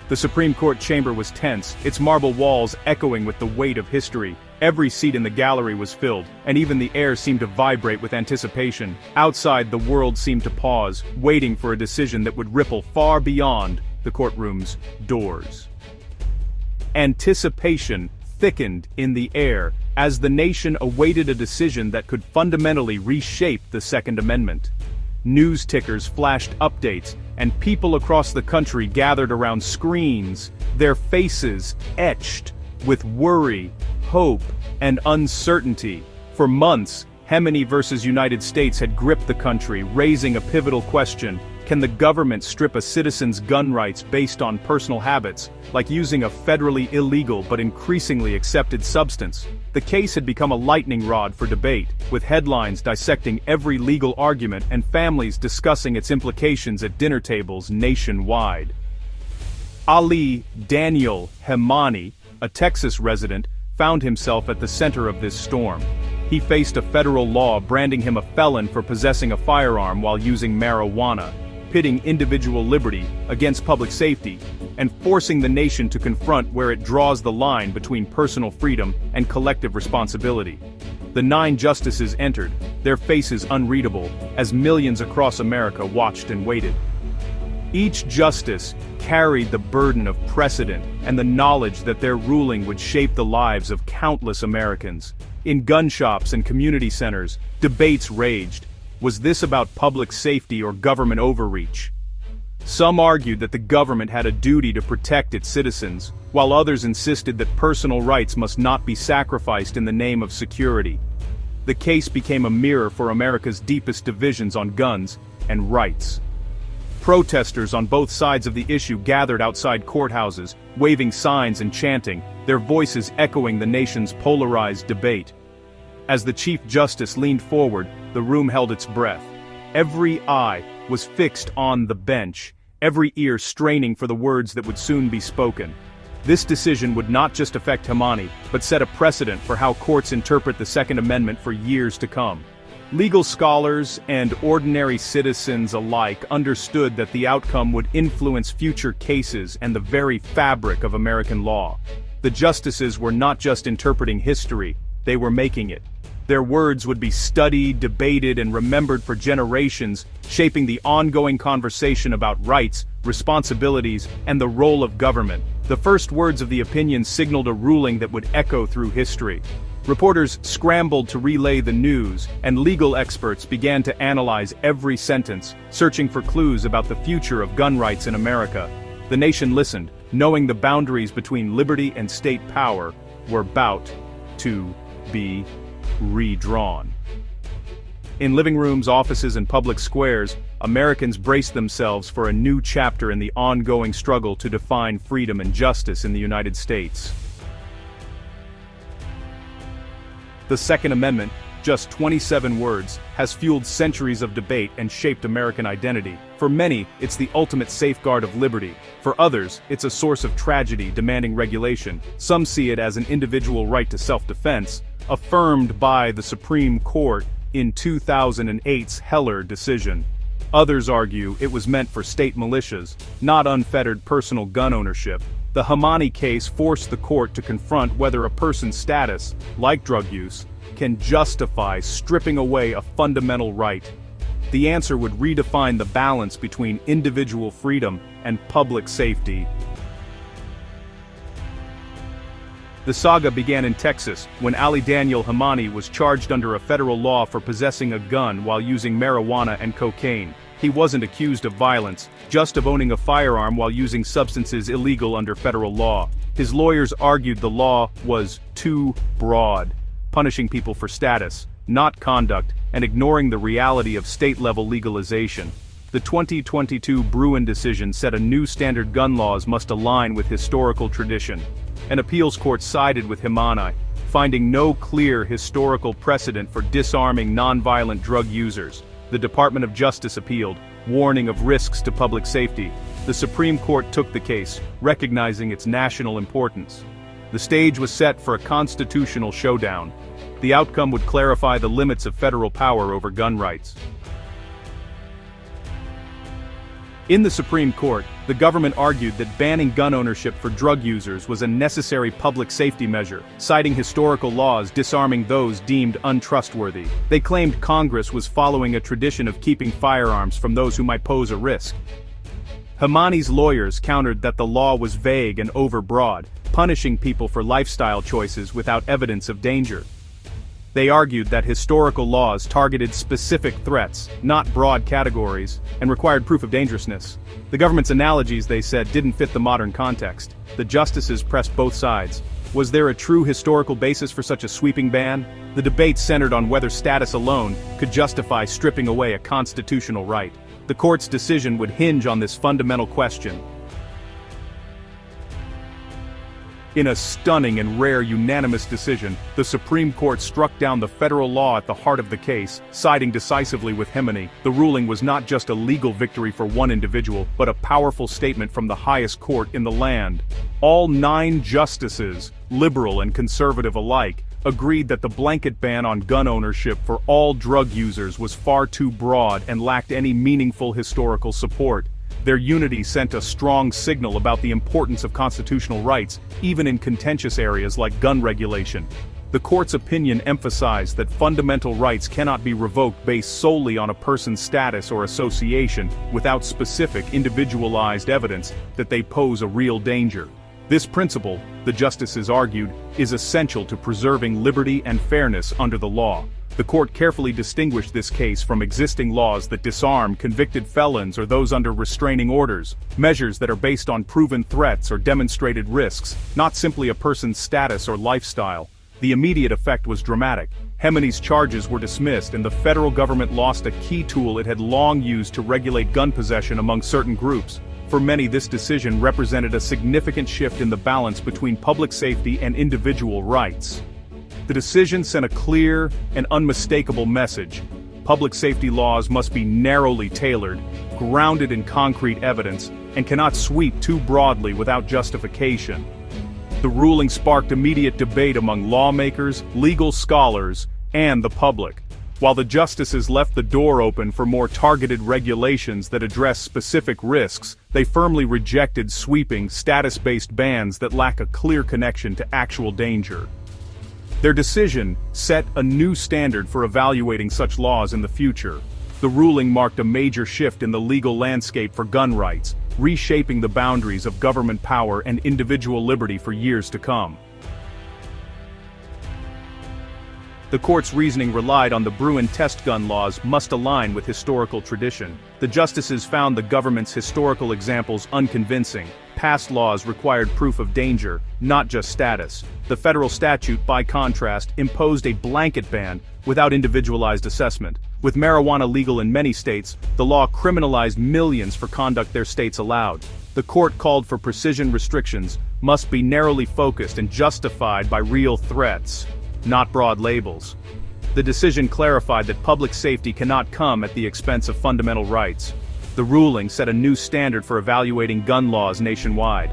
The Supreme Court chamber was tense, its marble walls echoing with the weight of history. Every seat in the gallery was filled, and even the air seemed to vibrate with anticipation. Outside, the world seemed to pause, waiting for a decision that would ripple far beyond the courtroom's doors. Anticipation thickened in the air as the nation awaited a decision that could fundamentally reshape the Second Amendment. News tickers flashed updates, and people across the country gathered around screens, their faces etched with worry, hope, and uncertainty. For months, Hemeny versus United States had gripped the country, raising a pivotal question: can the government strip a citizen's gun rights based on personal habits, like using a federally illegal but increasingly accepted substance? The case had become a lightning rod for debate, with headlines dissecting every legal argument and families discussing its implications at dinner tables nationwide. Ali Daniel Hemeny, a Texas resident, found himself at the center of this storm. He faced a federal law branding him a felon for possessing a firearm while using marijuana, pitting individual liberty against public safety, and forcing the nation to confront where it draws the line between personal freedom and collective responsibility. The 9 justices entered, their faces unreadable, as millions across America watched and waited. Each justice carried the burden of precedent and the knowledge that their ruling would shape the lives of countless Americans. In gun shops and community centers, debates raged. Was this about public safety or government overreach? Some argued that the government had a duty to protect its citizens, while others insisted that personal rights must not be sacrificed in the name of security. The case became a mirror for America's deepest divisions on guns and rights. Protesters on both sides of the issue gathered outside courthouses, waving signs and chanting, their voices echoing the nation's polarized debate. As the Chief Justice leaned forward, the room held its breath. Every eye was fixed on the bench, every ear straining for the words that would soon be spoken. This decision would not just affect Hemeny, but set a precedent for how courts interpret the Second Amendment for years to come. Legal scholars and ordinary citizens alike understood that the outcome would influence future cases and the very fabric of American law. The justices were not just interpreting history, they were making it. Their words would be studied, debated, and remembered for generations, shaping the ongoing conversation about rights, responsibilities, and the role of government. The first words of the opinion signaled a ruling that would echo through history. Reporters scrambled to relay the news, and legal experts began to analyze every sentence, searching for clues about the future of gun rights in America. The nation listened, knowing the boundaries between liberty and state power were about to be redrawn. In living rooms, offices, and public squares, Americans braced themselves for a new chapter in the ongoing struggle to define freedom and justice in the United States. The Second Amendment, just 27 words, has fueled centuries of debate and shaped American identity. For many, it's the ultimate safeguard of liberty. For others, it's a source of tragedy demanding regulation. Some see it as an individual right to self-defense, affirmed by the Supreme Court in 2008's Heller decision. Others argue it was meant for state militias, not unfettered personal gun ownership. The Hemeny case forced the court to confront whether a person's status, like drug use, can justify stripping away a fundamental right. The answer would redefine the balance between individual freedom and public safety. The saga began in Texas, when Ali Daniel Hemeny was charged under a federal law for possessing a gun while using marijuana and cocaine. He wasn't accused of violence, just of owning a firearm while using substances illegal under federal law. His lawyers argued the law was too broad, punishing people for status, not conduct, and ignoring the reality of state-level legalization. The 2022 Bruin decision set a new standard: gun laws must align with historical tradition. An appeals court sided with Hemeny, finding no clear historical precedent for disarming nonviolent drug users. The Department of Justice appealed, warning of risks to public safety. The Supreme Court took the case, recognizing its national importance. The stage was set for a constitutional showdown. The outcome would clarify the limits of federal power over gun rights. In the Supreme Court, the government argued that banning gun ownership for drug users was a necessary public safety measure, citing historical laws disarming those deemed untrustworthy. They claimed Congress was following a tradition of keeping firearms from those who might pose a risk. Hamani's lawyers countered that the law was vague and overbroad, punishing people for lifestyle choices without evidence of danger. They argued that historical laws targeted specific threats, not broad categories, and required proof of dangerousness. The government's analogies, they said, didn't fit the modern context. The justices pressed both sides. Was there a true historical basis for such a sweeping ban? The debate centered on whether status alone could justify stripping away a constitutional right. The court's decision would hinge on this fundamental question. In a stunning and rare unanimous decision, the Supreme Court struck down the federal law at the heart of the case, siding decisively with Hamani. The ruling was not just a legal victory for one individual, but a powerful statement from the highest court in the land. All 9 justices, liberal and conservative alike, agreed that the blanket ban on gun ownership for all drug users was far too broad and lacked any meaningful historical support. Their unity sent a strong signal about the importance of constitutional rights, even in contentious areas like gun regulation. The court's opinion emphasized that fundamental rights cannot be revoked based solely on a person's status or association without specific individualized evidence that they pose a real danger. This principle, the justices argued, is essential to preserving liberty and fairness under the law. The court carefully distinguished this case from existing laws that disarm convicted felons or those under restraining orders, measures that are based on proven threats or demonstrated risks, not simply a person's status or lifestyle. The immediate effect was dramatic. Hamani's charges were dismissed and the federal government lost a key tool it had long used to regulate gun possession among certain groups. For many, this decision represented a significant shift in the balance between public safety and individual rights. The decision sent a clear and unmistakable message. Public safety laws must be narrowly tailored, grounded in concrete evidence, and cannot sweep too broadly without justification. The ruling sparked immediate debate among lawmakers, legal scholars, and the public. While the justices left the door open for more targeted regulations that address specific risks, they firmly rejected sweeping, status-based bans that lack a clear connection to actual danger. Their decision set a new standard for evaluating such laws in the future. The ruling marked a major shift in the legal landscape for gun rights, reshaping the boundaries of government power and individual liberty for years to come. The court's reasoning relied on the Bruin test gun laws must align with historical tradition. The justices found the government's historical examples unconvincing. Past laws required proof of danger, not just status. The federal statute, by contrast, imposed a blanket ban without individualized assessment. With marijuana legal in many states, the law criminalized millions for conduct their states allowed. The court called for precision restrictions must be narrowly focused and justified by real threats, not broad labels. The decision clarified that public safety cannot come at the expense of fundamental rights. The ruling set a new standard for evaluating gun laws nationwide.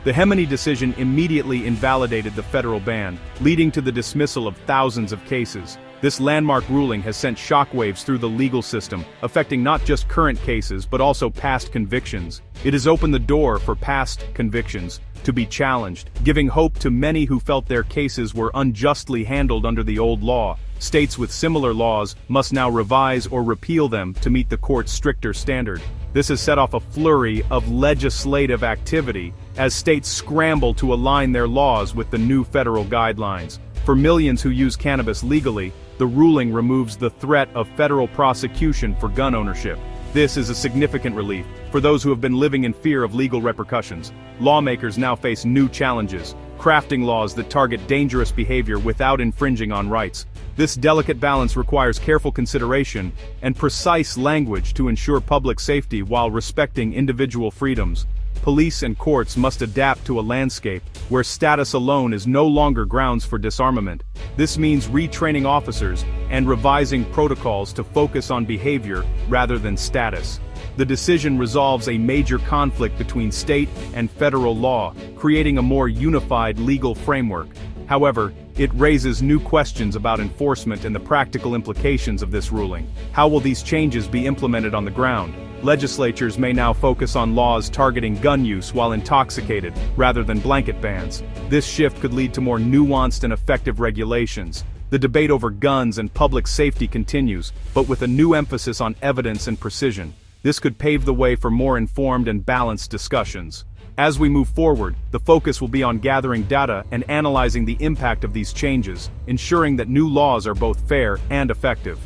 The Hamani decision immediately invalidated the federal ban, leading to the dismissal of thousands of cases. This landmark ruling has sent shockwaves through the legal system, affecting not just current cases but also past convictions. It has opened the door for past convictions to be challenged, giving hope to many who felt their cases were unjustly handled under the old law. States with similar laws must now revise or repeal them to meet the court's stricter standard. This has set off a flurry of legislative activity as states scramble to align their laws with the new federal guidelines. For millions who use cannabis legally, the ruling removes the threat of federal prosecution for gun ownership. This is a significant relief for those who have been living in fear of legal repercussions. Lawmakers now face new challenges, crafting laws that target dangerous behavior without infringing on rights. This delicate balance requires careful consideration and precise language to ensure public safety while respecting individual freedoms. Police and courts must adapt to a landscape where status alone is no longer grounds for disarmament. This means retraining officers and revising protocols to focus on behavior rather than status. The decision resolves a major conflict between state and federal law, creating a more unified legal framework. However, it raises new questions about enforcement and the practical implications of this ruling. How will these changes be implemented on the ground? Legislatures may now focus on laws targeting gun use while intoxicated, rather than blanket bans. This shift could lead to more nuanced and effective regulations. The debate over guns and public safety continues, but with a new emphasis on evidence and precision. This could pave the way for more informed and balanced discussions. As we move forward, the focus will be on gathering data and analyzing the impact of these changes, ensuring that new laws are both fair and effective.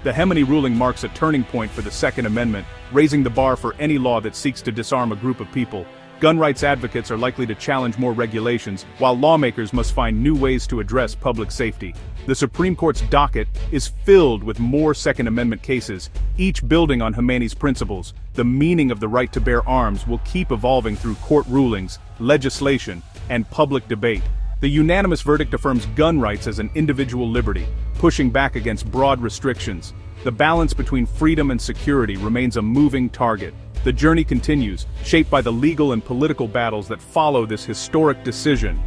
The Hemeny ruling marks a turning point for the Second Amendment, raising the bar for any law that seeks to disarm a group of people. Gun rights advocates are likely to challenge more regulations, while lawmakers must find new ways to address public safety. The Supreme Court's docket is filled with more Second Amendment cases, each building on Hemeny's principles. The meaning of the right to bear arms will keep evolving through court rulings, legislation, and public debate. The unanimous verdict affirms gun rights as an individual liberty, pushing back against broad restrictions. The balance between freedom and security remains a moving target. The journey continues, shaped by the legal and political battles that follow this historic decision.